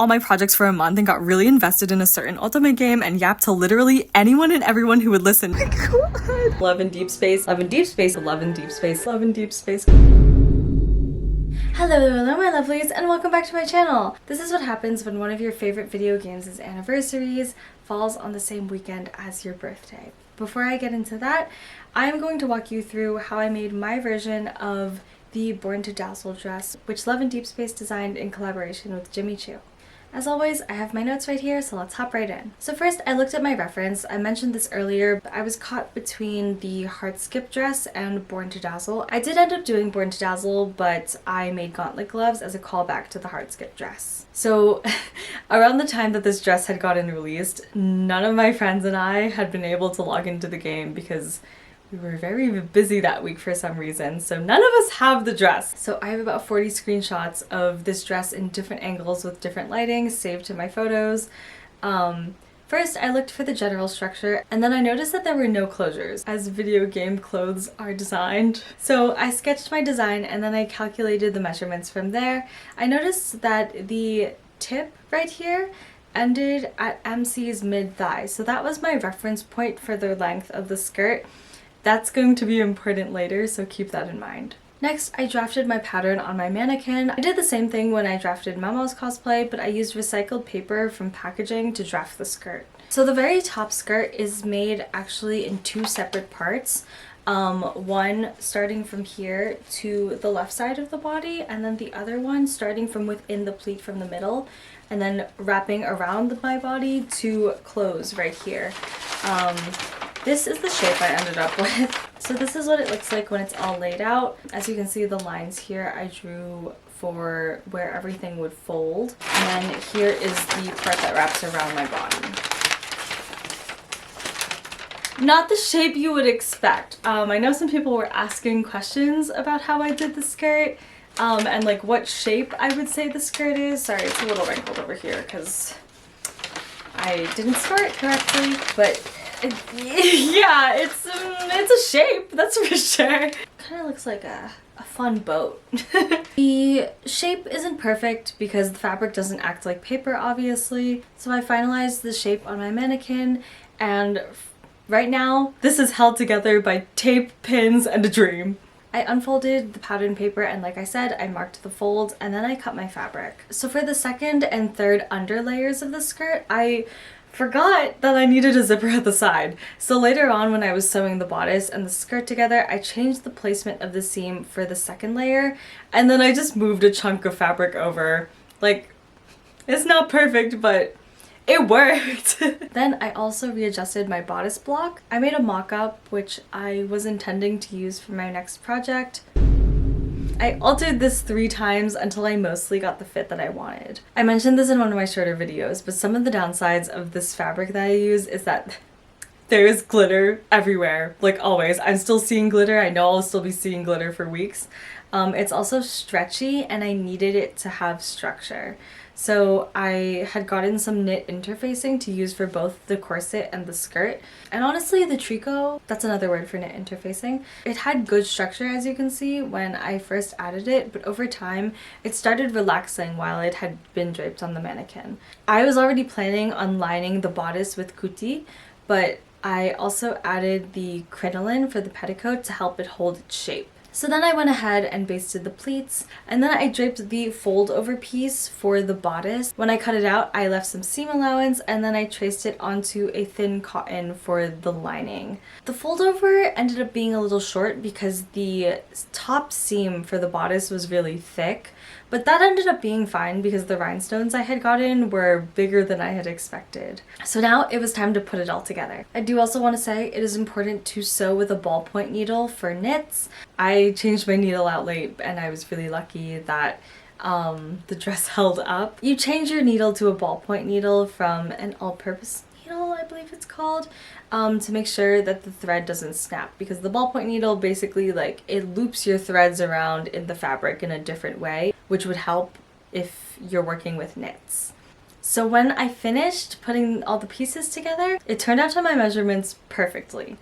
all my projects for a month and got really invested in a certain ultimate game and yapped to literally anyone and everyone who would listen. Oh my god. Love and Deepspace, Love and Deepspace, Love and Deepspace, Love and Deepspace. Hello my lovelies, and welcome back to my channel. This is what happens when one of your favorite video games' anniversaries falls on the same weekend as your birthday. Before I get into that, I am going to walk you through how I made my version of the Born to Dazzle dress, which Love and Deepspace designed in collaboration with Jimmy Choo. As always, I have my notes right here, so let's hop right in. So first, I looked at my reference. I mentioned this earlier, but I was caught between the heart skip dress and Born to Dazzle. I did end up doing Born to Dazzle, but I made gauntlet gloves as a callback to the heart skip dress. So around the time that this dress had gotten released, none of my friends and I had been able to log into the game because we were very busy that week for some reason, so none of us have the dress. So I have about 40 screenshots of this dress in different angles with different lighting saved to my photos. First, I looked for the general structure, and then I noticed that there were no closures, as video game clothes are designed. So I sketched my design, and then I calculated the measurements from there. I noticed that the tip right here ended at MC's mid-thigh, so that was my reference point for the length of the skirt. That's going to be important later, so keep that in mind. Next, I drafted my pattern on my mannequin. I did the same thing when I drafted Mama's cosplay, but I used recycled paper from packaging to draft the skirt. So the very top skirt is made actually in two separate parts. One starting from here to the left side of the body, and then the other one starting from within the pleat from the middle, and then wrapping around my body to close right here. This is the shape I ended up with. So this is what it looks like when it's all laid out. As you can see, the lines here I drew for where everything would fold. And then here is the part that wraps around my body. Not the shape you would expect. I know some people were asking questions about how I did the skirt and like what shape I would say the skirt is. Sorry, it's a little wrinkled over here because I didn't store it correctly, but yeah, it's a shape, that's for sure. Kind of looks like a fun boat. The shape isn't perfect because the fabric doesn't act like paper, obviously. So I finalized the shape on my mannequin, and right now this is held together by tape, pins, and a dream. I unfolded the pattern paper, and like I said, I marked the folds, and then I cut my fabric. So for the second and third under layers of the skirt, I forgot that I needed a zipper at the side. So later on, when I was sewing the bodice and the skirt together, I changed the placement of the seam for the second layer, and then I just moved a chunk of fabric over. Like, it's not perfect, but it worked. Then I also readjusted my bodice block. I made a mock-up, which I was intending to use for my next project. I altered this 3 times until I mostly got the fit that I wanted. I mentioned this in one of my shorter videos, but some of the downsides of this fabric that I use is that there is glitter everywhere, like always. I'm still seeing glitter. I know I'll still be seeing glitter for weeks. It's also stretchy, and I needed it to have structure. So I had gotten some knit interfacing to use for both the corset and the skirt. And honestly, the tricot, that's another word for knit interfacing, it had good structure, as you can see, when I first added it, but over time it started relaxing while it had been draped on the mannequin. I was already planning on lining the bodice with kuti, but I also added the crinoline for the petticoat to help it hold its shape. So then I went ahead and basted the pleats, and then I draped the fold over piece for the bodice. When I cut it out, I left some seam allowance, and then I traced it onto a thin cotton for the lining. The fold over ended up being a little short because the top seam for the bodice was really thick, but that ended up being fine because the rhinestones I had gotten were bigger than I had expected. So now it was time to put it all together. I do also want to say it is important to sew with a ballpoint needle for knits. I changed my needle out late, and I was really lucky that the dress held up. You change your needle to a ballpoint needle from an all-purpose needle, I believe it's called, to make sure that the thread doesn't snap, because the ballpoint needle basically, like, it loops your threads around in the fabric in a different way, which would help if you're working with knits. So when I finished putting all the pieces together, it turned out to my measurements perfectly.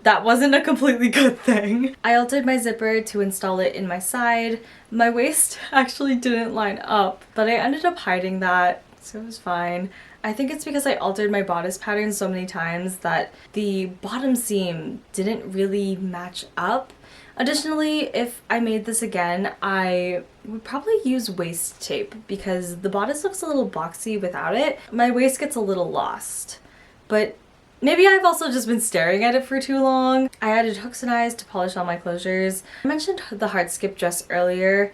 that wasn't a completely good thing. I altered my zipper to install it in my side. My waist actually didn't line up, but I ended up hiding that, so it was fine. I think it's because I altered my bodice pattern so many times that the bottom seam didn't really match up. Additionally, if I made this again, I would probably use waist tape because the bodice looks a little boxy without it. My waist gets a little lost, but maybe I've also just been staring at it for too long. I added hooks and eyes to polish all my closures. I mentioned the heart skip dress earlier.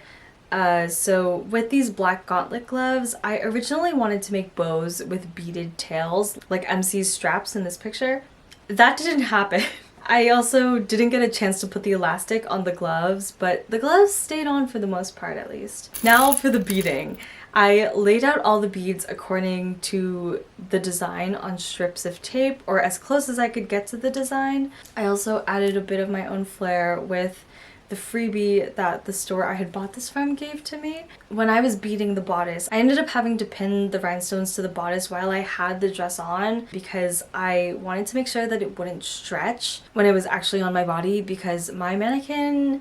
So with these black gauntlet gloves, I originally wanted to make bows with beaded tails, like MC's straps in this picture. That didn't happen. I also didn't get a chance to put the elastic on the gloves, but the gloves stayed on for the most part at least. Now for the beading. I laid out all the beads according to the design on strips of tape, or as close as I could get to the design. I also added a bit of my own flair with the freebie that the store I had bought this from gave to me. When I was beading the bodice, I ended up having to pin the rhinestones to the bodice while I had the dress on because I wanted to make sure that it wouldn't stretch when it was actually on my body, because my mannequin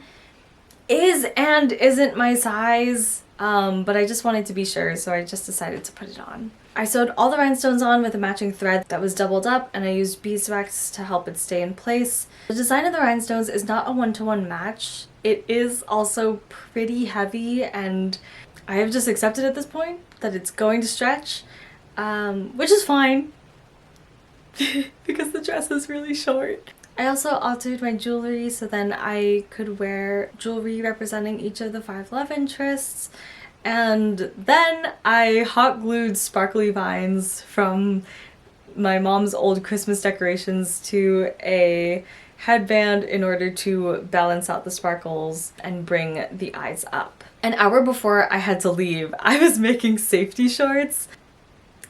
is and isn't my size, but I just wanted to be sure, so I just decided to put it on. I sewed all the rhinestones on with a matching thread that was doubled up, and I used beeswax to help it stay in place. The design of the rhinestones is not a one-to-one match. It is also pretty heavy, and I have just accepted at this point that it's going to stretch, which is fine because the dress is really short. I also altered my jewelry so then I could wear jewelry representing each of the 5 love interests. And then I hot glued sparkly vines from my mom's old Christmas decorations to a headband in order to balance out the sparkles and bring the eyes up. An hour before I had to leave, I was making safety shorts.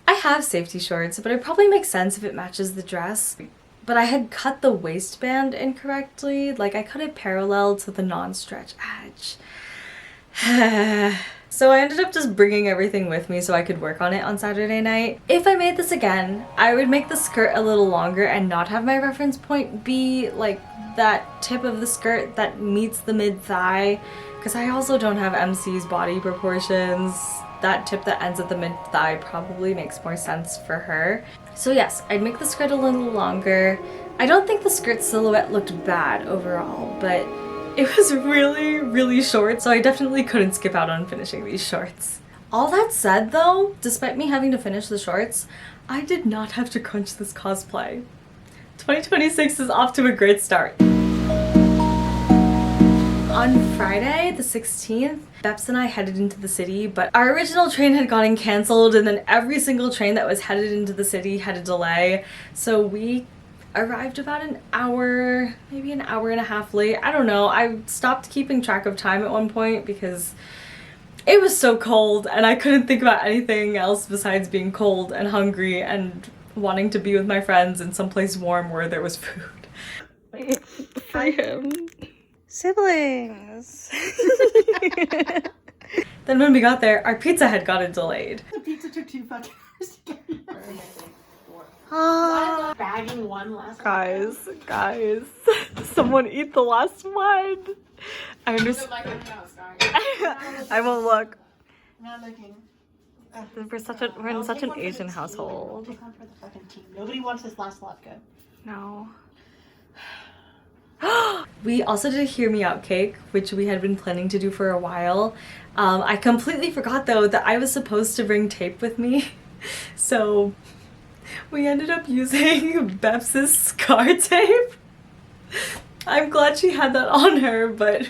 I have safety shorts, but it probably makes sense if it matches the dress. But I had cut the waistband incorrectly, like I cut it parallel to the non-stretch edge. So I ended up just bringing everything with me so I could work on it on Saturday night. If I made this again, I would make the skirt a little longer and not have my reference point be like that tip of the skirt that meets the mid-thigh, because I also don't have MC's body proportions. That tip that ends at the mid-thigh probably makes more sense for her. So yes, I'd make the skirt a little longer. I don't think the skirt silhouette looked bad overall, but it was really short, so I definitely couldn't skip out on finishing these shorts. All that said though, despite me having to finish the shorts, I did not have to crunch this cosplay. 2026 is off to a great start. On Friday, the 16th, Beps and I headed into the city, but our original train had gotten cancelled, and then every single train that was headed into the city had a delay, so we arrived about an hour, maybe an hour and a half late. I don't know. I stopped keeping track of time at one point because it was so cold and I couldn't think about anything else besides being cold and hungry and wanting to be with my friends in someplace warm where there was food. Free him. Siblings. Then when we got there, our pizza had gotten delayed. The pizza took 2 fucking hours to get here. Ah, Bagging one last guys, someone eat the last one. I understand. I won't look. Not looking. We're in such an Asian household. Take one for the fucking team. Nobody wants this last latke. No. We also did a Hear Me Out cake, which we had been planning to do for a while. I completely forgot though that I was supposed to bring tape with me, so we ended up using Beps's scar tape. I'm glad she had that on her, but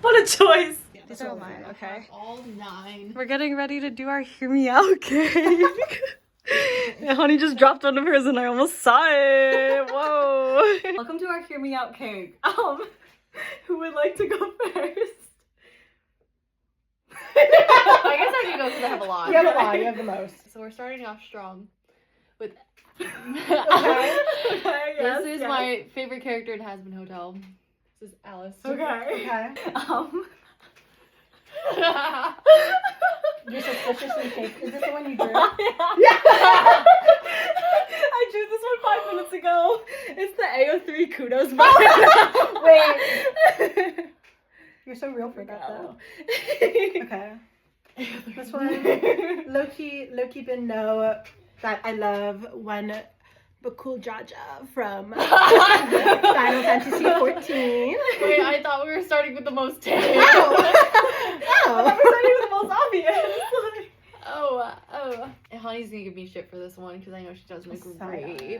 what a choice. These are all mine, okay? All 9. We're getting ready to do our Hear Me Out cake. Yeah, honey just dropped one of hers and I almost saw it. Whoa. Welcome to our Hear Me Out cake. Who would like to go first? I guess I can go because I have a lot. You have a lot. You have the most. So we're starting off strong with. Okay. This is my favorite character in Hazbin Hotel. This is Alice. Okay. You're suspiciously fake. Is this the one you drew? Yeah. I choose this one 5 minutes ago. It's the AO3 kudos button. Wait. You're so real for that though. Okay. This one, low-key been know that I love one Bakul Jaja from Final Fantasy 14. Wait, I thought we were starting with the most tame. I thought we were starting with the most obvious. Oh. And Honey's gonna give me shit for this one because I know she does look great.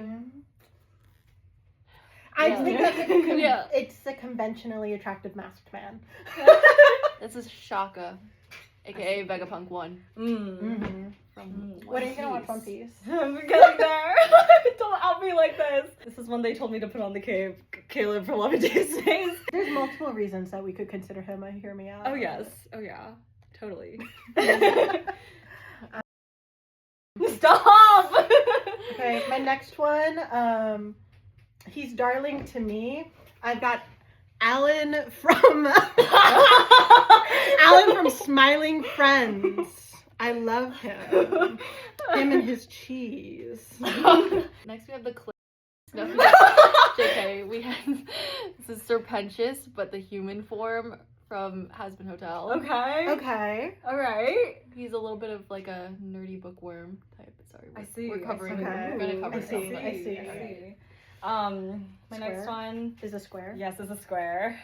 I think that's Yeah. it's a conventionally attractive masked man. This is Shaka, aka Vegapunk 1. Mm-hmm. From When are you gonna watch One Piece? I'm getting there. Don't out me like this. This is when they told me to put on the cape. Caleb from Love and Deepspace. There's multiple reasons that we could consider him a hear me out. Oh yes. Oh yeah. Totally. Stop! Okay, my next one, he's darling to me. I've got Alan from Smiling Friends. I love him. Him and his cheese. Next we have the No, JK, we have this is Serpentious, but the human form from Has-Been Hotel. Okay. Okay. All right. He's a little bit of like a nerdy bookworm type. Sorry, I see. We're covering. Okay. We're gonna cover I see, stuff. I see. Okay. My Square? next one, Is a square. yes, is a square.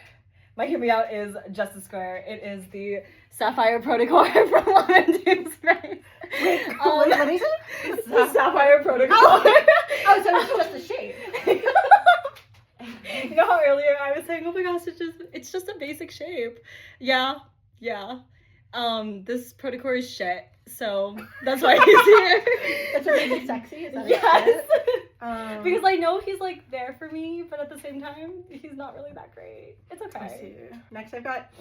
My hear me out is just a square. It is the Sapphire Protocol from Love and Deepspace. Wait, what is it? The Sapphire Protocol. Oh, so it's just the shape. You know how earlier I was saying, oh my gosh, it's just a basic shape. Yeah. This protocol is shit, so that's why he's here. That's really sexy. Is that Yes. Because Because I know he's like there for me, but at the same time, he's not really that great. It's I okay. see. Next, I've got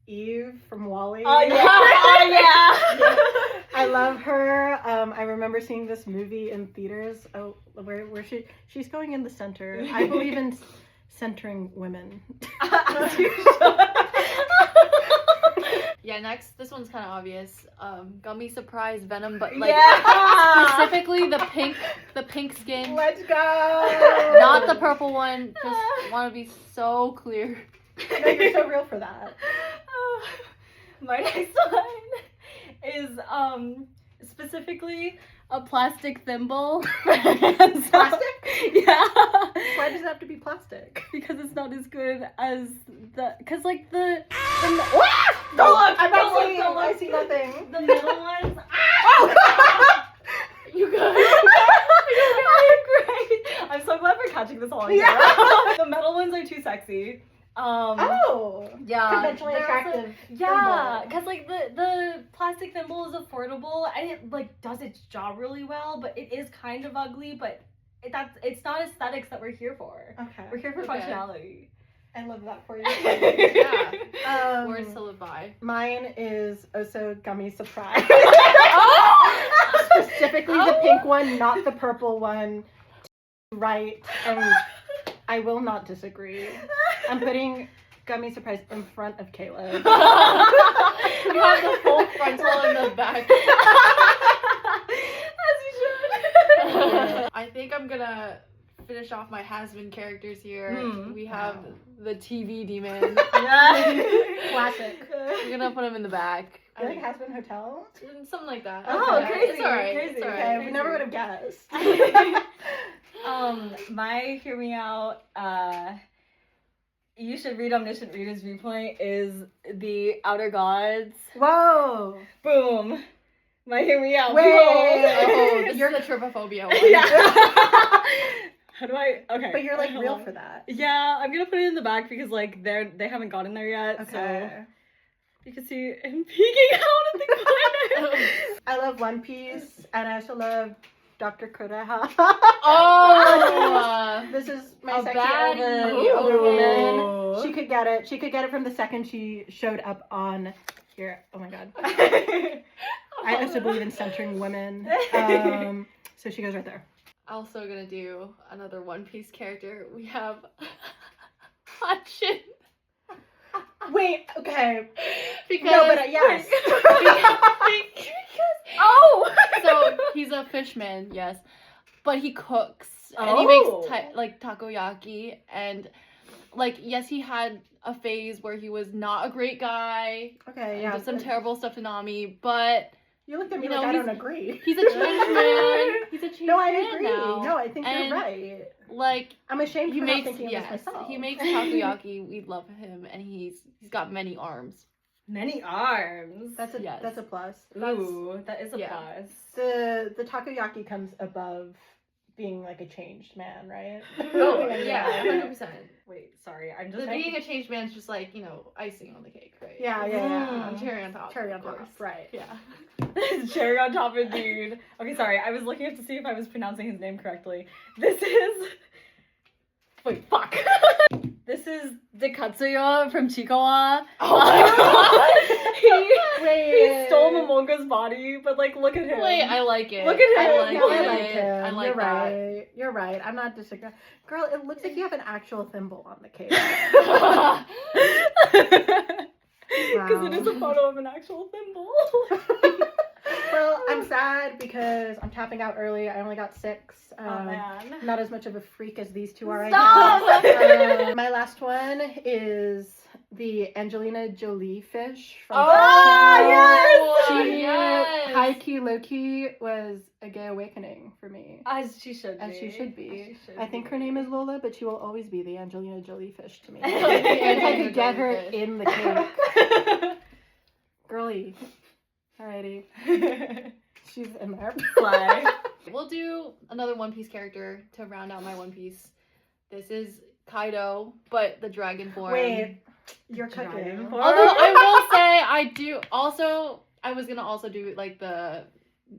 Eve from Wall-E. Oh yeah. Oh yeah. I love her. I remember seeing this movie in theaters. Oh, where she's going in the center. I believe in centering women. Yeah, next, this one's kind of obvious. Gummy Surprise Venom, but like specifically the pink skin, Let's go. not the purple one. Just want to be so clear. No, you're so real for that. My next one is specifically a plastic thimble. Plastic? Yeah. Why does it have to be plastic? Because it's not as good as because like the Don't look! I'm not seeing. don't look. I see nothing. the middle ones. You good? Great. I'm so glad we're catching this all. Yeah. The metal ones are too sexy. Oh. Yeah. Conventionally They're also- attractive. Yeah, thimble. because like the plastic thimble is affordable and it like does its job really well, but it is kind of ugly. But it's not aesthetics that we're here for. Okay. We're here for Okay. functionality. I love that for you. Yeah. Words to live by. Mine is also Gummy Surprise. Oh! Specifically the pink one, not the purple one. Right, and I will not disagree. I'm putting Gummy Surprise in front of Caleb. You have the full frontal in the back. As you should. I think I'm gonna finish off my has-been characters here. We have the TV demon. Yeah. Classic. We're gonna put him in the back. I think Has-Been Hotel. Something like that. Oh, Okay. crazy. It's alright. Crazy. It's alright. Okay, we Crazy. never would have guessed. My hear me out, you should read Omniscient Reader's Viewpoint is the Outer Gods. Whoa. Boom. My hear me out. Wait. Oh, Boom. you're the trypophobia one. Yeah. How do I? Okay. But you're like hold real on. for that. Yeah, I'm gonna put it in the back because like they haven't gotten there yet. Okay. So you can see him peeking out in the corner. I love One Piece, and I also love Dr. Kureha. Oh! This is my A sexy baddie. older woman. Ooh. She could get it. She could get it from the second she showed up on here. Oh my god. I also believe in centering women. So she goes right there. Also gonna do another One Piece character. We have Hot Shin. Wait, okay. Because No, but yes. Oh! so he's a fishman, yes. but he cooks and he makes like takoyaki, and like yes, he had a phase where he was not a great guy. Okay, and yeah. did some terrible stuff to Nami, but You looked at me you know, like I don't agree. he's a changed man. He's a changed No, I man agree. now. No, I think And, you're right. Like I'm ashamed he for not makes thinking of this myself. he makes takoyaki. We love him, and he's got many arms. Many arms. That's a Yes. that's a plus. Ooh, that is a yeah. plus. The takoyaki comes above being like a changed man, right? Oh yeah, 100%. Wait, sorry. I'm The just being a changed man is just like, you know, icing on the cake, right? Yeah. Cherry on top. Cherry on of top, course. right? Yeah. Cherry on top indeed. Okay, sorry. I was looking up to see if I was pronouncing his name correctly. This is... Wait, fuck. This is Dekatsuya from Chikawa. Oh my god! He stole Momonga's body, but like, look at him. Wait, I like it. Look at him. I like No, it. I like him. I like You're that. right. You're right. I'm not disagreeing. Girl, it looks like you have an actual thimble on the cake. Because it is a photo of an actual thimble. Well, I'm sad because I'm tapping out early. I only got 6. Oh man. Not as much of a freak as these two are. Stop! I guess. My last one is the Angelina Jolie fish. From yes! High key, low key was a gay awakening for me. As she should be. As she should be. As she should I think be. her name is Lola, but she will always be the Angelina Jolie fish to me. And If I could get her in the cake. Girly. Alrighty. She's in there. Fly. We'll do another One Piece character to round out my One Piece. This is Kaido, but the dragon form. Wait, you're Dragon cooking. form. Although I will say I do also, I was gonna also do like the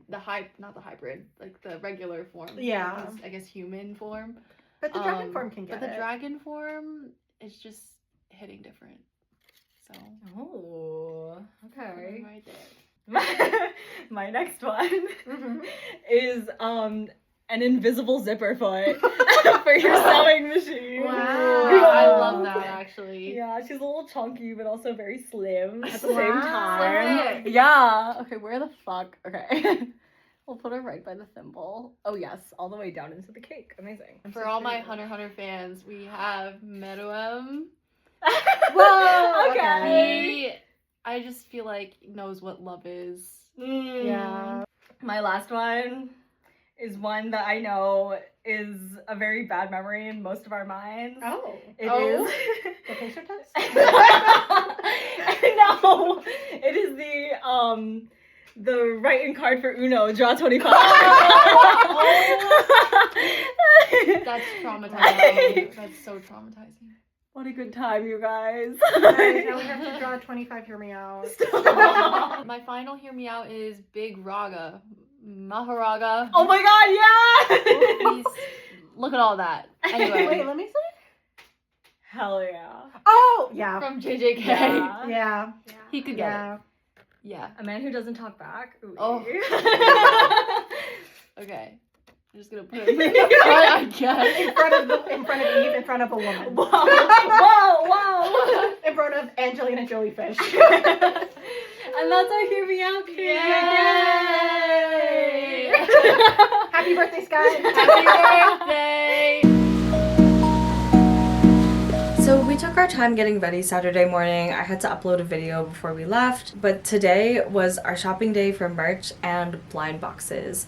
not the hybrid, like the regular form. Yeah. I guess human form. But the dragon form can get But the it. dragon form is just hitting different. So Oh, okay. right there. My next one Mhm. is an invisible zipper foot for your sewing machine. Wow. Ooh, I love that actually. Yeah, she's a little chunky, but also very slim at the Wow. same time. Slim thick. Yeah. Okay, where the fuck? Okay. We'll put her right by the thimble. Oh yes, all the way down into the cake. Amazing. For all my Hunter fans, we have Meruem. Whoa. okay. I just feel like knows what love is. Yeah. My last one is one that I know is a very bad memory in most of our minds. Oh. It Oh. is. The pacer test? No, it is the write-in card for Uno. Draw 25. That's traumatizing. That's so traumatizing. What a good time, you guys. Alright, now we have to draw 25. Hear me out. My final hear me out is Big Raga. Maharaga. Oh my god, yeah! He's, look at all that. Anyway. Wait, let me see. Hell yeah. Oh, yeah. From JJK. Yeah. Yeah. He could get Yeah. it. Yeah. A man who doesn't talk back. Ooh. Oh. Okay. I'm just gonna put it I guess. In front of Eve, in front of a woman. Whoa, whoa, whoa. In front of Angelina Jolie fish. And that's our Hear Me Out kid. Yay! Happy birthday, Sky. Happy birthday! So we took our time getting ready Saturday morning. I had to upload a video before we left, but today was our shopping day for merch and blind boxes.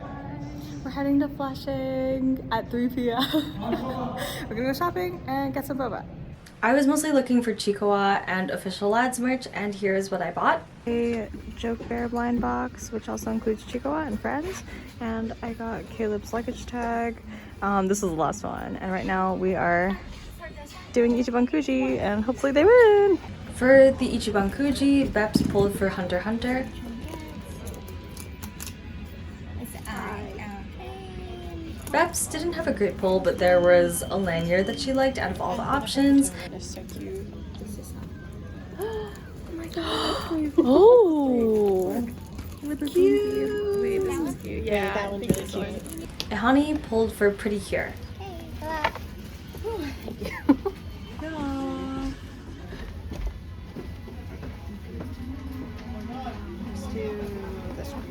We're heading to Flushing at 3 p.m. We're gonna go shopping and get some boba. I was mostly looking for Chikawa and official Lads merch, and here's what I bought. A Joke Bear blind box, which also includes Chikawa and friends, and I got Caleb's luggage tag. This is the last one, and right now we are doing Ichiban Kuji, and hopefully they win! For the Ichiban Kuji, Beps pulled for Hunter x Hunter. Beps didn't have a great pull, but there was a lanyard that she liked out of all the options. That's so cute. Oh! Cute. Wait, this is cute. Yeah, that one's really cute. Ehani pulled for Pretty Cure. Let's do this one.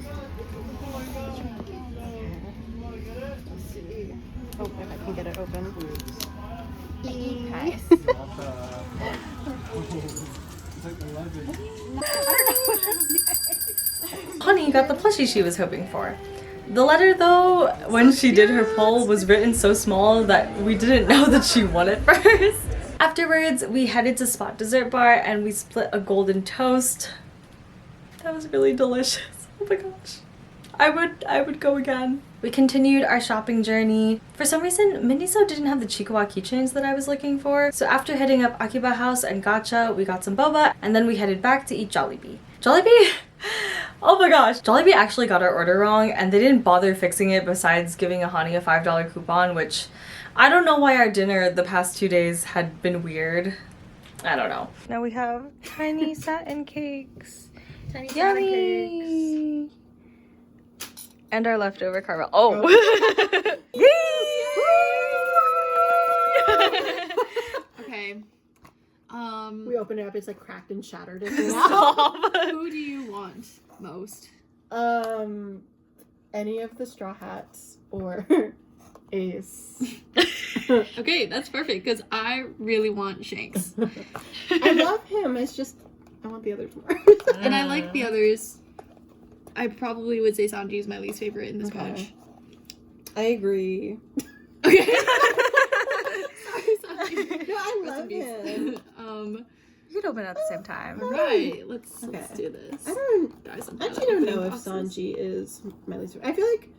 Let's see. can get it open. Nice. Honey got the plushie she was hoping for. The letter though, when she did her poll, was written so small that we didn't know that she won it first. Afterwards, we headed to Spot Dessert Bar and we split a golden toast. That was really delicious. Oh my gosh. I would go again. We continued our shopping journey. For some reason, Miniso didn't have the Chikawa keychains that I was looking for. So after hitting up Akiba House and Gacha, we got some boba and then we headed back to eat Jollibee. Jollibee? Oh my gosh. Jollibee actually got our order wrong and they didn't bother fixing it besides giving Ahani a $5 coupon, which I don't know why our dinner the past 2 days had been weird. I don't know. Now we have tiny satin cakes. Tiny Yummy! And our leftover caramel. Oh! Okay. We opened it up, it's like cracked and shattered. Stop! Who do you want most? Any of the Straw Hats or Ace. Okay, that's perfect because I really want Shanks. I love him, it's just I want the others more. And I like the others. I probably would say Sanji is my least favorite in this bunch. I agree. Okay. Sorry, Sanji. No, I Rest in love peace. him. You could open at the same time. Right. Let's Okay. do this. I Guys, I'm actually don't know if Sanji is my least favorite. I feel like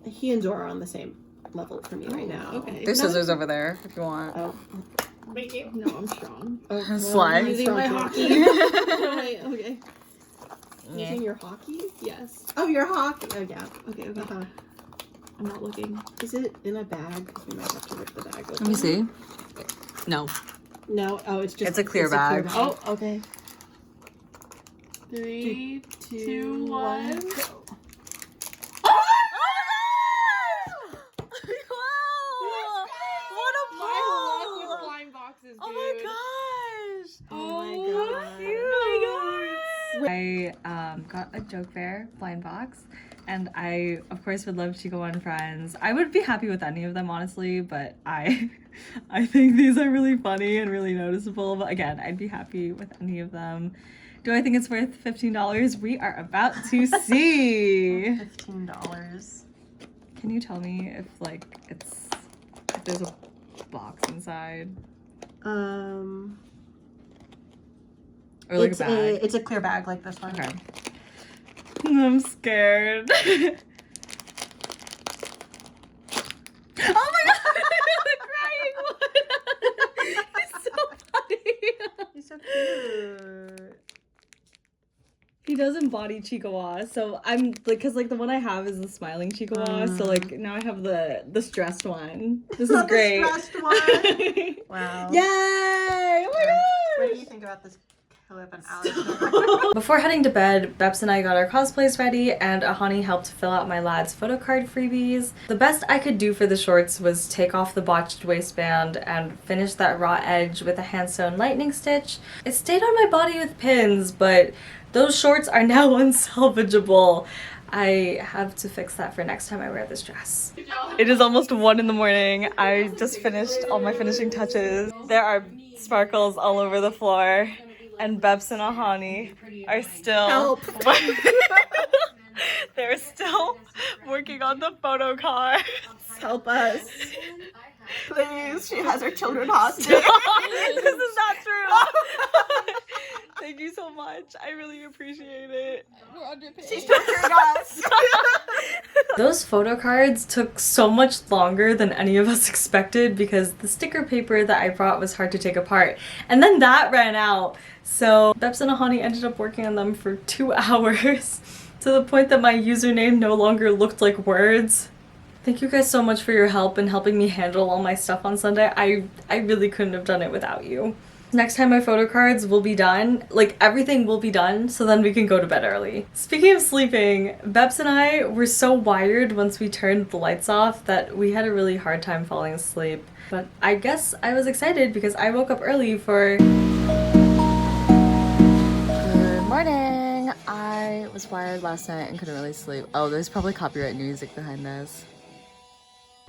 he and Zoro are on the same level for me right now. Okay. There's scissors over there if you want. Oh. Thank you. No, I'm strong. Oh, well, Slide. I'm Using strong my too. hockey. No, wait, okay. Using your hockey? Yes. Oh, your hockey. Oh, yeah. Okay, okay. Uh-huh. I'm not looking. Is it in a bag? Because we might have to rip the bag open. Let me see. No. No. Oh, it's just. It's a clear bag. Oh, okay. 3, 2, 1. go. What a My luck with ball! blind boxes, dude. Oh my gosh! Oh my god. I got a Joke Fair blind box, and I of course would love Chico One Friends. I would be happy with any of them honestly, but I think these are really funny and really noticeable. But again, I'd be happy with any of them. Do I think it's worth $15? We are about to see. $15. Can you tell me if if there's a box inside or like a bag? It's a clear bag like this one. Okay. I'm scared. Oh my god! The crying one! He's so funny. He's so cute. He does embody Chikawa, so I'm like, cause like the one I have is the smiling Chikawa, so like now I have the stressed one. This is great. The stressed one. Wow. Yay! Oh my gosh! What do you think about this clip and Alex? Before heading to bed, Beps and I got our cosplays ready, and Ahani helped fill out my Lads photo card freebies. The best I could do for the shorts was take off the botched waistband and finish that raw edge with a hand-sewn lightning stitch. It stayed on my body with pins, but those shorts are now unsalvageable. I have to fix that for next time I wear this dress. It is almost 1 in the morning. I just finished all my finishing touches. There are sparkles all over the floor, and Beps and Ahani are still Help. They're still working on the photo cards. Help us. Please, she has her children hostage. This is not true. Thank you so much. I really appreciate it. We're underpaid. She's torturing us. Those photo cards took so much longer than any of us expected because the sticker paper that I brought was hard to take apart. And then that ran out. So Beps and Ahani ended up working on them for 2 hours to the point that my username no longer looked like words. Thank you guys so much for your help in helping me handle all my stuff on Sunday. I really couldn't have done it without you. Next time my photo cards will be done, like everything will be done, so then we can go to bed early. Speaking of sleeping, Beps and I were so wired once we turned the lights off that we had a really hard time falling asleep. But I guess I was excited because I woke up early for... Good morning! I was wired last night and couldn't really sleep. Oh, there's probably copyright music behind this.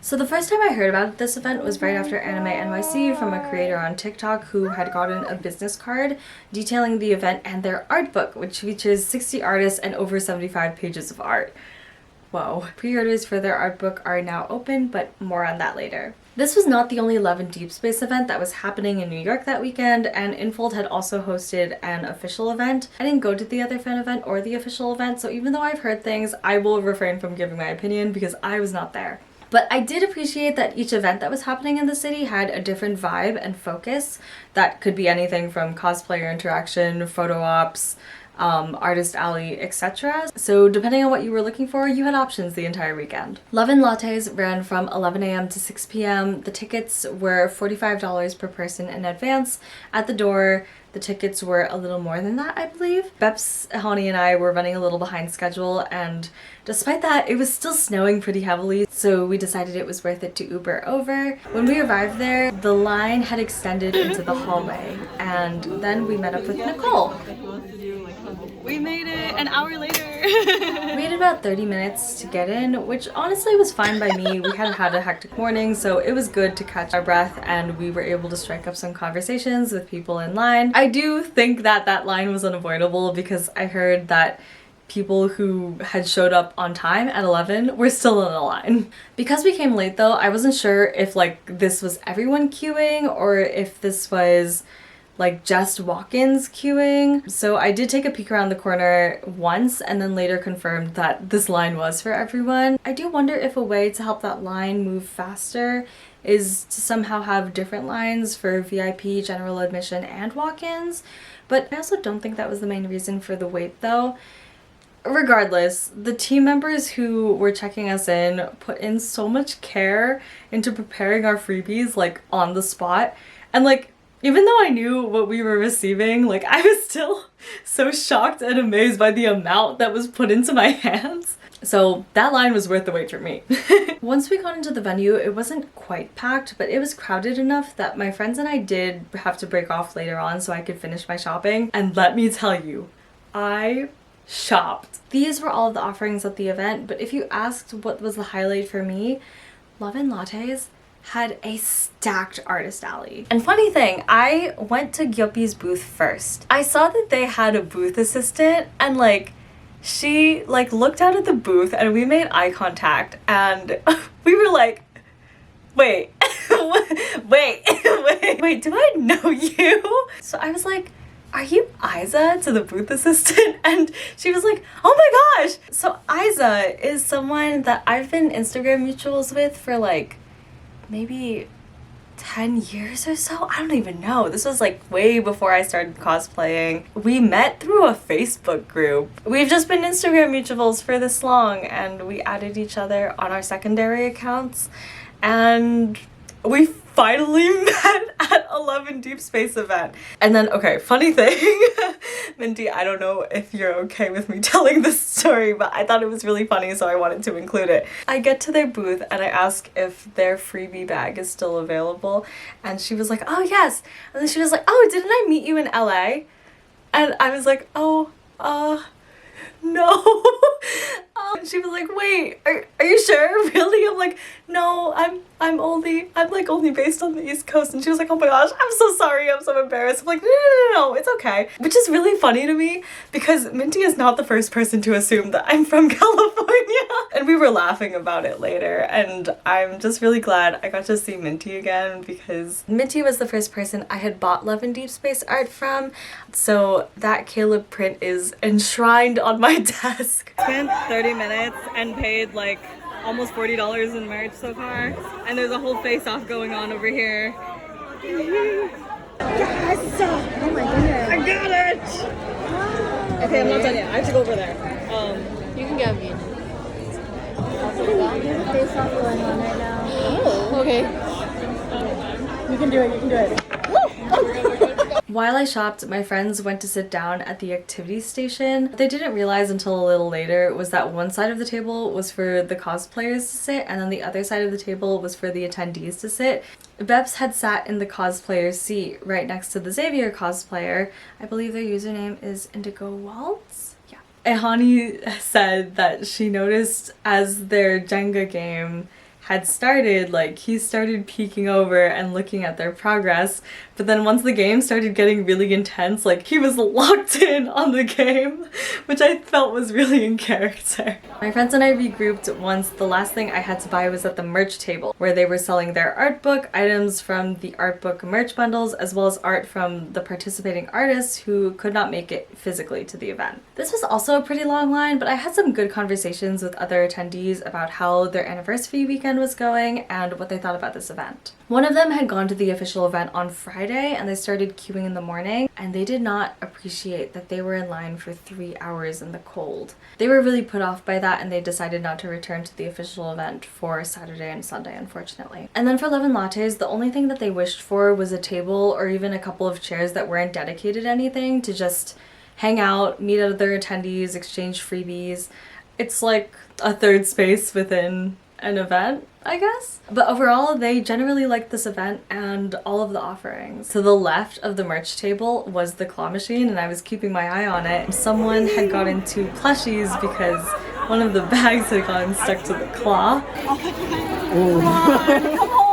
So the first time I heard about this event was right after Anime NYC from a creator on TikTok who had gotten a business card detailing the event and their art book, which features 60 artists and over 75 pages of art. Whoa. Pre-orders for their art book are now open, but more on that later. This was not the only Love and Deepspace event that was happening in New York that weekend, and Infold had also hosted an official event. I didn't go to the other fan event or the official event, so even though I've heard things, I will refrain from giving my opinion because I was not there. But I did appreciate that each event that was happening in the city had a different vibe and focus. That could be anything from cosplayer interaction, photo ops, artist alley, etc. So depending on what you were looking for, you had options the entire weekend. Love and Lattes ran from 11 a.m. to 6 p.m. The tickets were $45 per person in advance. At the door, the tickets were a little more than that, I believe. Beps, Hani, and I were running a little behind schedule, and despite that, it was still snowing pretty heavily, so we decided it was worth it to Uber over. When we arrived there, the line had extended into the hallway, and then we met up with Nicole. We made it an hour later. We waited about 30 minutes to get in, which honestly was fine by me. We had had a hectic morning, so it was good to catch our breath, and we were able to strike up some conversations with people in line. I do think that that line was unavoidable because I heard that people who had showed up on time at 11 were still in a line. Because we came late though, I wasn't sure if like this was everyone queuing or if this was like just walk-ins queuing. So I did take a peek around the corner once and then later confirmed that this line was for everyone. I do wonder if a way to help that line move faster is to somehow have different lines for VIP, general admission, and walk-ins, but I also don't think that was the main reason for the wait though. Regardless, the team members who were checking us in put in so much care into preparing our freebies like on the spot, and like even though I knew what we were receiving, like I was still so shocked and amazed by the amount that was put into my hands. So that line was worth the wait for me. Once we got into the venue, it wasn't quite packed, but it was crowded enough that my friends and I did have to break off later on so I could finish my shopping. And let me tell you, I shopped. These were all of the offerings at the event, but if you asked what was the highlight for me, Love and Lattes had a stacked artist alley. And funny thing, I went to Gyopi's booth first. I saw that they had a booth assistant and like she like looked out at the booth and we made eye contact and we were like, wait, wait, do I know you? So I was like, are you Isa, to the booth assistant? And she was like, oh my gosh. So Isa is someone that I've been Instagram mutuals with for like maybe 10 years or so? I don't even know. This was like way before I started cosplaying. We met through a Facebook group. We've just been Instagram mutuals for this long and we added each other on our secondary accounts and we finally met at a Love and Deepspace event. And then, okay, funny thing, Minty, I don't know if you're okay with me telling this story, but I thought it was really funny, so I wanted to include it. I get to their booth and I ask if their freebie bag is still available, and she was like, oh yes. And then she was like, oh, didn't I meet you in LA? And I was like, oh, no. And she was like, wait, are you sure? Really? I'm like, no, I'm like only based on the East Coast. And she was like, oh my gosh, I'm so sorry, I'm so embarrassed. I'm like, no, it's okay. Which is really funny to me because Minty is not the first person to assume that I'm from California. And we were laughing about it later, and I'm just really glad I got to see Minty again because Minty was the first person I had bought Love and Deepspace art from, so that Caleb print is enshrined on my desk. Spent 30 minutes and paid like almost $40 in merch so far, and there's a whole face-off going on over here. Yes! Oh my goodness! I got it! Okay, I'm not done yet. I have to go over there. You can get me. There's a face-off going on right now. Oh, okay. You can do it, you can do it. While I shopped, my friends went to sit down at the activity station. What they didn't realize until a little later was that one side of the table was for the cosplayers to sit, and then the other side of the table was for the attendees to sit. Beps had sat in the cosplayer's seat right next to the Xavier cosplayer. I believe their username is Indigo Waltz? Yeah. And Hani said that she noticed as their Jenga game had started, like, he started peeking over and looking at their progress, but then once the game started getting really intense, like, he was locked in on the game, which I felt was really in character. My friends and I regrouped once the last thing I had to buy was at the merch table, where they were selling their art book, items from the art book merch bundles, as well as art from the participating artists who could not make it physically to the event. This was also a pretty long line, but I had some good conversations with other attendees about how their anniversary weekend was going and what they thought about this event. One of them had gone to the official event on Friday and they started queuing in the morning, and they did not appreciate that they were in line for 3 hours in the cold. They were really put off by that and they decided not to return to the official event for Saturday and Sunday, unfortunately. And then for Love and Lattes, the only thing that they wished for was a table or even a couple of chairs that weren't dedicated to anything, to just hang out, meet other attendees, exchange freebies. It's like a third space within an event, I guess. But overall, they generally liked this event and all of the offerings. To the left of the merch table was the claw machine, and I was keeping my eye on it. Someone had got into plushies because one of the bags had gotten stuck to the claw. Come on, come home.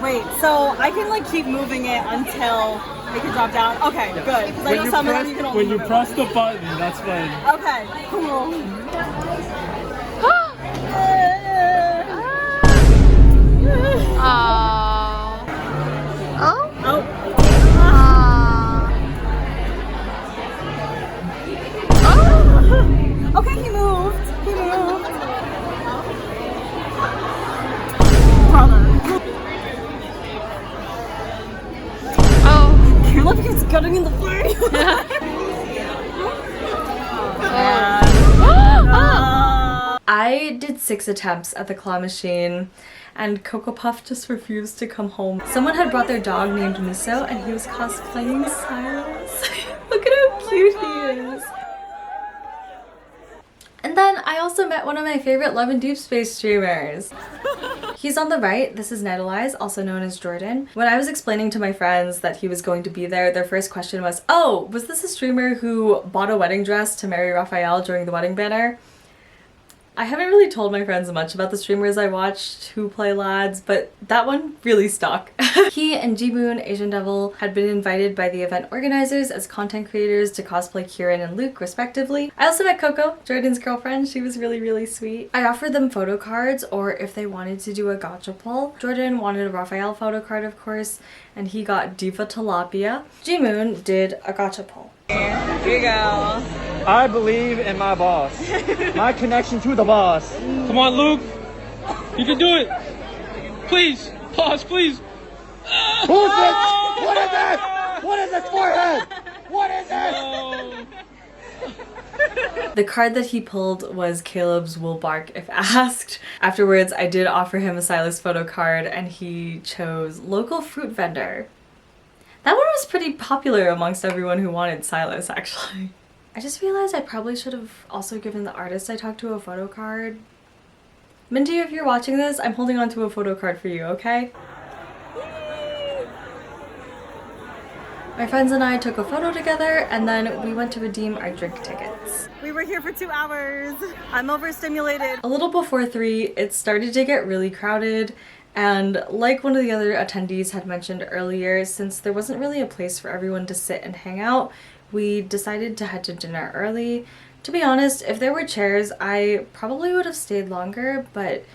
Wait, so I can like keep moving it until it can drop down? Okay, good. Because I know some of them you can only when you press the button, that's when. Okay, cool. Okay, he moved. He moved. Brother. Oh. Your lip keeps cutting in the flame. I did 6 attempts at the claw machine, and Cocoa Puff just refused to come home. Someone had brought their dog named Miso, and he was cosplaying Silas. Look at how cute he is. And then I also met one of my favorite Love and Deepspace streamers. He's on the right. This is NightalizeLIVE, also known as Jordan. When I was explaining to my friends that he was going to be there, their first question was, oh, was this a streamer who bought a wedding dress to marry Raphael during the wedding banner? I haven't really told my friends much about the streamers I watched who play Lads, but that one really stuck. He and Jiboon, AZNDEVIL, had been invited by the event organizers as content creators to cosplay Kieran and Luke, respectively. I also met Coco, Jordan's girlfriend. She was really, really sweet. I offered them photo cards, or if they wanted to do a gacha pull. Jordan wanted a Raphael photo card, of course, and he got Diva Tilapia. Jiboon did a gacha pull. Here you go. I believe in my boss. My connection to the boss. Come on, Luke. You can do it. Please. Boss, please. Who's this? What is this? What is this forehead? What is this? The card that he pulled was Caleb's will bark if asked. Afterwards, I did offer him a Silas photo card and he chose local fruit vendor. That one was pretty popular amongst everyone who wanted Silas, actually. I just realized I probably should have also given the artist I talked to a photo card. Minty, if you're watching this, I'm holding on to a photo card for you, okay? My friends and I took a photo together and then we went to redeem our drink tickets. We were here for 2 hours. I'm overstimulated. A little before 3, it started to get really crowded, and like one of the other attendees had mentioned earlier, since there wasn't really a place for everyone to sit and hang out, we decided to head to dinner early. To be honest, if there were chairs, I probably would have stayed longer, but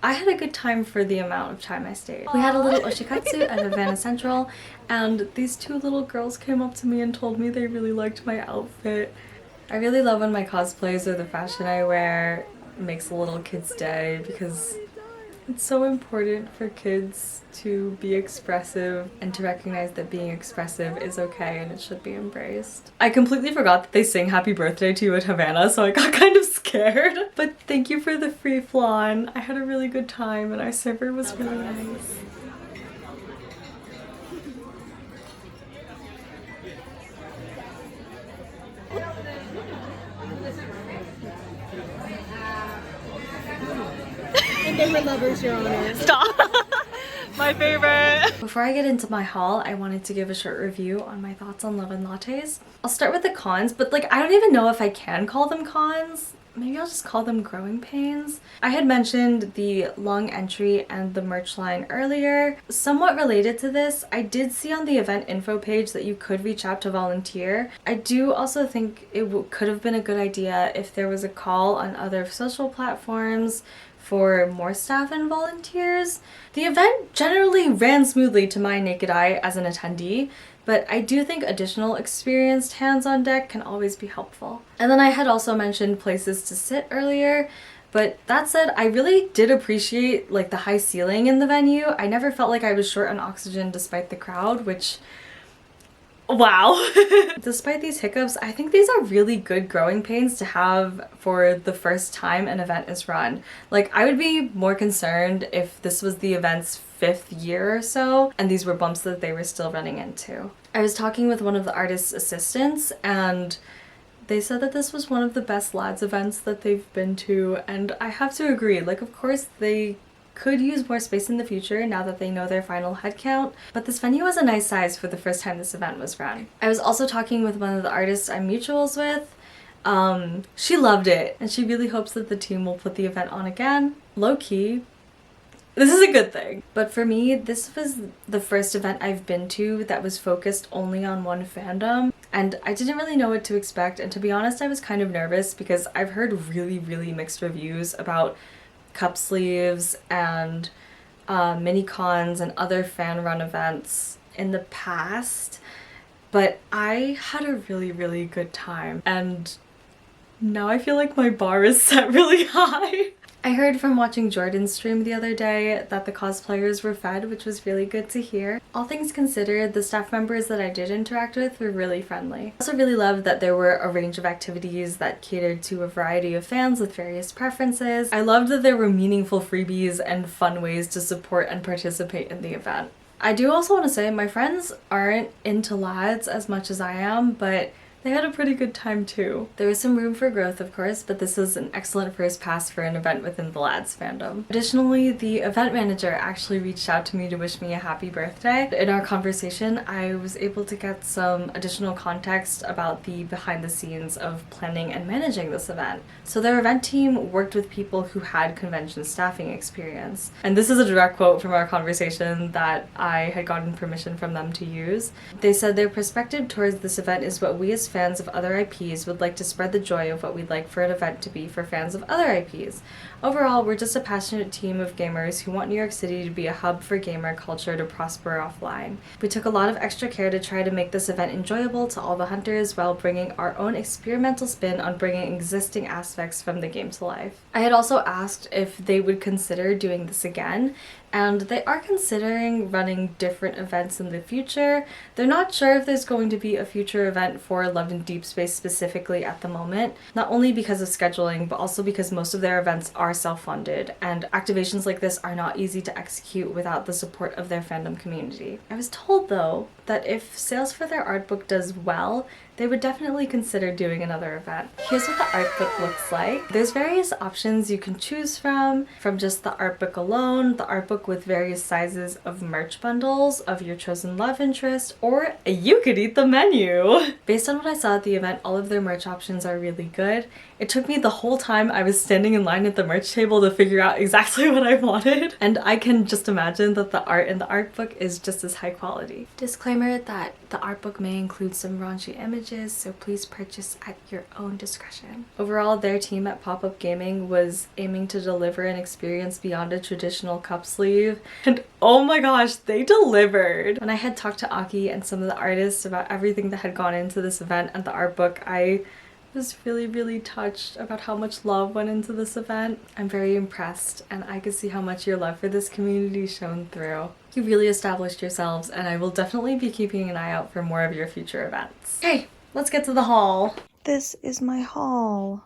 I had a good time for the amount of time I stayed. We had a little oshikatsu at Havana Central, and these 2 little girls came up to me and told me they really liked my outfit. I really love when my cosplays or the fashion I wear makes a little kid's day, because it's so important for kids to be expressive and to recognize that being expressive is okay and it should be embraced. I completely forgot that they sing happy birthday to you at Havana, so I got kind of scared. But thank you for the free flan. I had a really good time and our server was really nice. And they were lovers, Your Honor. Stop. My favorite. Before I get into my haul, I wanted to give a short review on my thoughts on Love and Lattes. I'll start with the cons, but like I don't even know if I can call them cons. maybe I'll just call them growing pains. I had mentioned the long entry and the merch line earlier. Somewhat related to this, I did see on the event info page that you could reach out to volunteer. I do also think it could have been a good idea if there was a call on other social platforms for more staff and volunteers. The event generally ran smoothly to my naked eye as an attendee, but I do think additional experienced hands on deck can always be helpful. And then I had also mentioned places to sit earlier, but that said, I really did appreciate like the high ceiling in the venue. I never felt like I was short on oxygen despite the crowd, which, wow. Despite these hiccups, I think these are really good growing pains to have for the first time an event is run. Like, I would be more concerned if this was the event's 5th year or so and these were bumps that they were still running into. I was talking with one of the artist's assistants and they said that this was one of the best Lads events that they've been to, and I have to agree. Like, of course they could use more space in the future now that they know their final head count, but this venue was a nice size for the first time this event was run. I was also talking with one of the artists I'm mutuals with. She loved it and she really hopes that the team will put the event on again. Low-key, this is a good thing. But for me, this was the first event I've been to that was focused only on one fandom, and I didn't really know what to expect, and to be honest, I was kind of nervous because I've heard really mixed reviews about cup sleeves and minicons and other fan-run events in the past, but I had a really good time, and now I feel like my bar is set really high. I heard from watching Jordan's stream the other day that the cosplayers were fed, which was really good to hear. All things considered, the staff members that I did interact with were really friendly. I also really loved that there were a range of activities that catered to a variety of fans with various preferences. I loved that there were meaningful freebies and fun ways to support and participate in the event. I do also want to say my friends aren't into Lads as much as I am, but they had a pretty good time too. There is some room for growth, of course, but this is an excellent first pass for an event within the Lads fandom. Additionally, the event manager actually reached out to me to wish me a happy birthday. In our conversation, I was able to get some additional context about the behind the scenes of planning and managing this event. So their event team worked with people who had convention staffing experience. And this is a direct quote from our conversation that I had gotten permission from them to use. They said their perspective towards this event is what we as fans of other IPs would like to spread the joy of what we'd like for an event to be for fans of other IPs. Overall, we're just a passionate team of gamers who want New York City to be a hub for gamer culture to prosper offline. We took a lot of extra care to try to make this event enjoyable to all the hunters while bringing our own experimental spin on bringing existing aspects from the game to life. I had also asked if they would consider doing this again, and they are considering running different events in the future. They're not sure if there's going to be a future event for Love and Deepspace specifically at the moment, not only because of scheduling, but also because most of their events are self-funded, and activations like this are not easy to execute without the support of their fandom community. I was told, though, that if sales for their art book does well, they would definitely consider doing another event. Here's what the art book looks like. There's various options you can choose from just the art book alone, the art book with various sizes of merch bundles of your chosen love interest, or you could eat the menu. Based on what I saw at the event, all of their merch options are really good. It took me the whole time I was standing in line at the merch table to figure out exactly what I wanted, and I can just imagine that the art in the art book is just as high quality. Disclaimer that the art book may include some raunchy images, so please purchase at your own discretion. Overall, their team at Pop-Up Gaming was aiming to deliver an experience beyond a traditional cup sleeve, and oh my gosh, they delivered! When I had talked to Aki and some of the artists about everything that had gone into this event and the art book, I was really touched about how much love went into this event. I'm very impressed, and I could see how much your love for this community shone through. You really established yourselves, and I will definitely be keeping an eye out for more of your future events. Okay, let's get to the haul. This is my haul.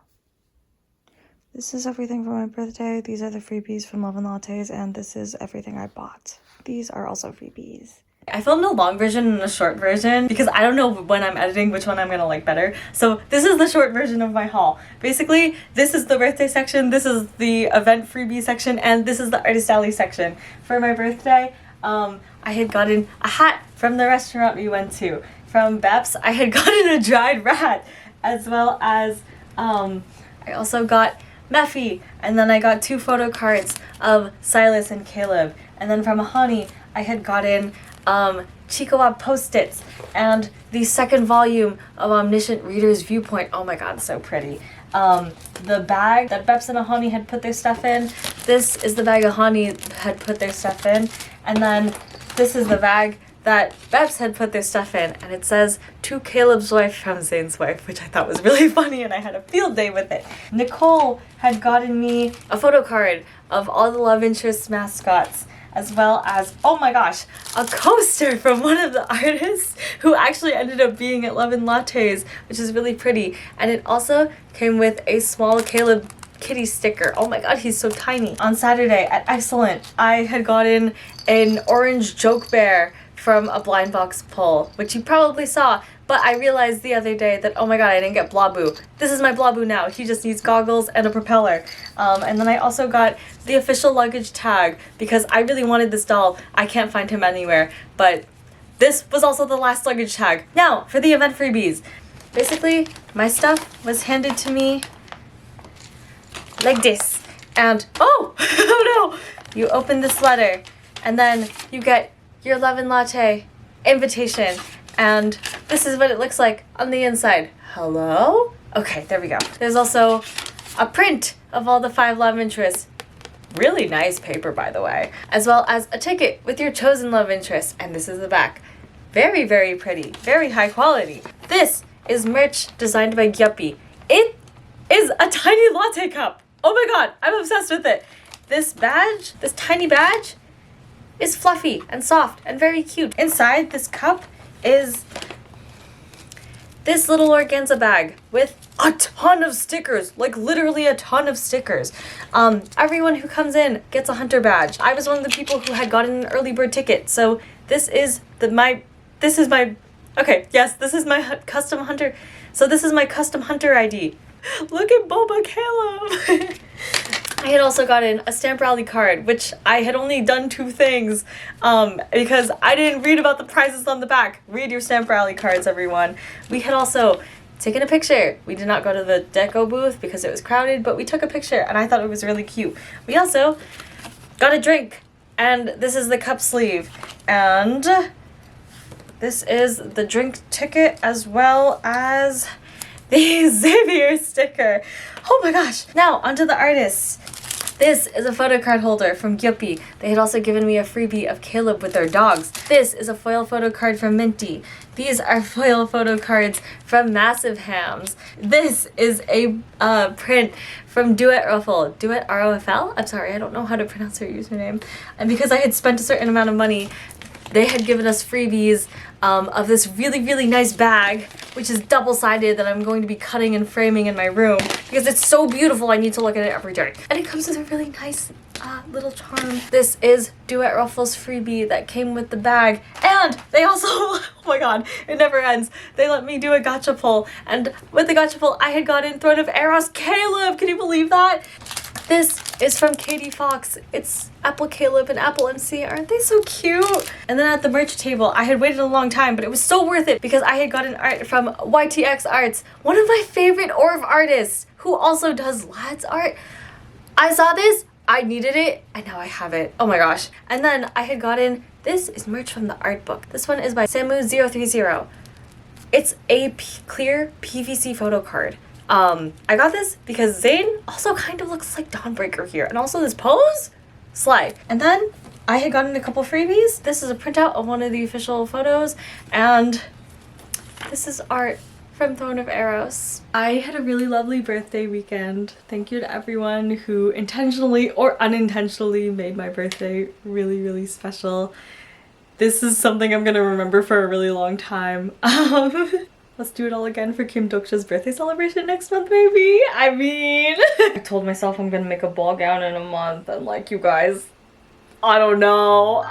This is everything for my birthday. These are the freebies from Love and Lattes, and this is everything I bought. These are also freebies. I filmed a long version and a short version because I don't know when I'm editing which one I'm gonna like better. So this is the short version of my haul. Basically, this is the birthday section, this is the event freebie section, and this is the artist alley section. For my birthday, I had gotten a hat from the restaurant we went to. From Beps, I had gotten a dried rat, as well as I I also got Mephi, and then I got 2 photo cards of Silas and Caleb. And then from Honey, I had gotten Chikawa Post-its and the second volume of Omniscient Reader's Viewpoint. Oh my god, so pretty. The bag that Beps and Ahani had put their stuff in. This is the bag Ahani had put their stuff in. And then this is the bag that Beps had put their stuff in. And it says, to Caleb's wife from Zane's wife, which I thought was really funny and I had a field day with it. Nicole had gotten me a photo card of all the love interest mascots, as well as, oh my gosh, a coaster from one of the artists who actually ended up being at Love and Lattes, which is really pretty. And it also came with a small Caleb kitty sticker. Oh my god, he's so tiny. On Saturday at Excellent, I had gotten an orange joke bear from a blind box pull, which you probably saw, but I realized the other day that, oh my god, I didn't get Blaboo. This is my Blaboo now. He just needs goggles and a propeller. And then I also got the official luggage tag because I really wanted this doll. I can't find him anywhere, but this was also the last luggage tag. Now, for the event freebies. Basically, my stuff was handed to me like this. And, oh, oh no! You open this letter, and then you get your Love and Latte invitation. And this is what it looks like on the inside. Hello? Okay, there we go. There's also a print of all the 5 love interests. Really nice paper, by the way. As well as a ticket with your chosen love interest. And this is the back. Very, very pretty. Very high quality. This is merch designed by Gyuppy. It is a tiny latte cup. Oh my god, I'm obsessed with it. This badge, this tiny badge, is fluffy and soft and very cute. Inside this cup is this little organza bag with a ton of stickers, like literally a ton of stickers. Everyone who comes in gets a hunter badge. I was one of the people who had gotten an early bird ticket, so this is my custom hunter. So this is my custom hunter ID. Look at Boba Caleb. I had also gotten a stamp rally card, which I had only done 2 things because I didn't read about the prizes on the back. Read your stamp rally cards, everyone. We had also taken a picture. We did not go to the deco booth because it was crowded, but we took a picture and I thought it was really cute. We also got a drink, and this is the cup sleeve. And this is the drink ticket as well as the Xavier sticker. Oh my gosh. Now, onto the artists. This is a photo card holder from Gyuppy. They had also given me a freebie of Caleb with their dogs. This is a foil photo card from Minty. These are foil photo cards from Massive Hams. This is a print from Duet Ruffle. Duet R-O-F-L? I'm sorry, I don't know how to pronounce her username. And because I had spent a certain amount of money, they had given us freebies of this really, really nice bag, which is double-sided, that I'm going to be cutting and framing in my room because it's so beautiful. I need to look at it every day. And it comes with a really nice little charm. This is Duet Ruffle's freebie that came with the bag. And they also, oh my god, it never ends. They let me do a gotcha pull. And with the gotcha pull, I had gotten Throne of Eros Caleb. Can you believe that? This is from Katie Fox. It's Apple Caleb and Apple MC. Aren't they so cute? And then at the merch table, I had waited a long time, but it was so worth it because I had gotten art from YTX Arts, one of my favorite Orv artists who also does Lads art. I saw this, I needed it, and now I have it. Oh my gosh. And then I had gotten, this is merch from the artbook. This one is by Samu030. It's a clear PVC photo card. I got this because Zane also kind of looks like Dawnbreaker here. And also this pose? Slay. And then I had gotten a couple freebies. This is a printout of one of the official photos. And this is art from Throne of Eros. I had a really lovely birthday weekend. Thank you to everyone who intentionally or unintentionally made my birthday really, really special. This is something I'm gonna remember for a really long time. Let's do it all again for Kim Dokcha's birthday celebration next month, maybe? I mean, I told myself I'm gonna make a ball gown in a month, and like, you guys, I don't know.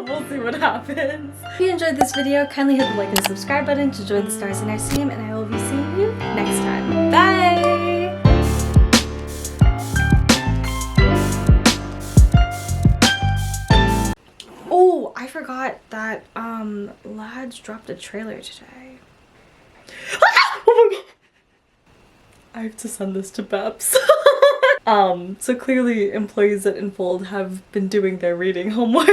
We'll see what happens. If you enjoyed this video, kindly hit the like and subscribe button to join the stars in our team, and I will be seeing you next time. Bye! Oh, I forgot that Lads dropped a trailer today. Oh my god! I have to send this to Beps. So clearly employees at Infold have been doing their reading homework.